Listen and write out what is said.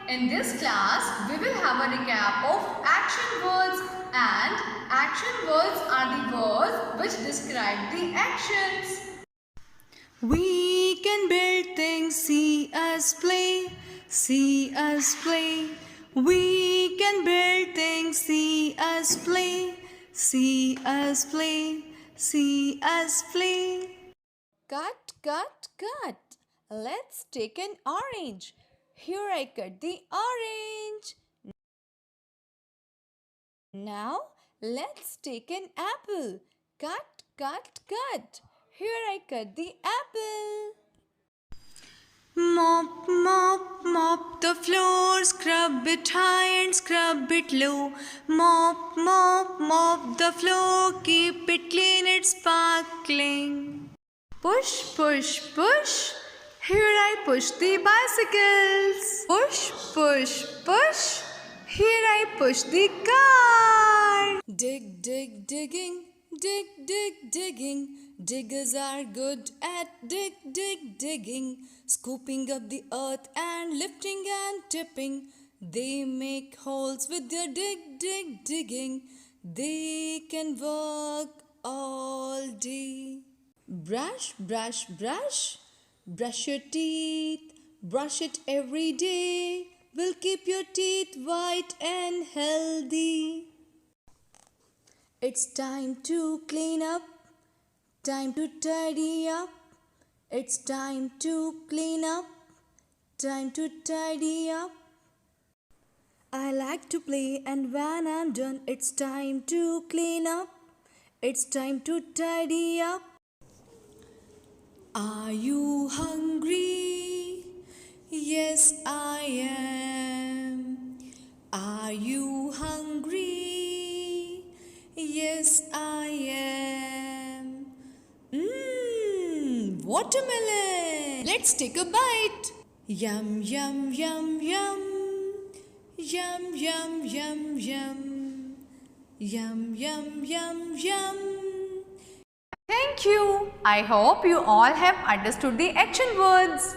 In this class, we will have a recap of action words, and action words are the words which describe the actions. We can build things, see us play, see us play. We can build things, see us play, see us play, see us play. Cut, cut, cut. Let's take an orange. Here I cut the orange. Now let's take an apple. Cut, cut, cut. Here I cut the apple. Mop, mop, mop the floor. Scrub it high and scrub it low. Mop, mop, mop the floor. Keep it clean, it's sparkling. Push, push, push. Here I push the bicycles. Push, push, push. Here I push the car. Dig, dig, digging. Dig, dig, digging. Diggers are good at dig, dig, digging. Scooping up the earth and lifting and tipping. They make holes with their dig, dig, digging. They can work all day. Brush, brush, brush. Brush your teeth. Brush it every day. Will keep your teeth white and healthy. It's time to clean up. Time to tidy up. It's time to clean up. Time to tidy up. I like to play, and when I'm done, it's time to clean up. It's time to tidy up. Are you hungry? Yes, I am. Are you hungry? Yes, I am. Watermelon. Let's take a bite. Yum, yum, yum, yum. Yum, yum, yum, yum. Yum, yum, yum, yum. Thank you. I hope you all have understood the action words.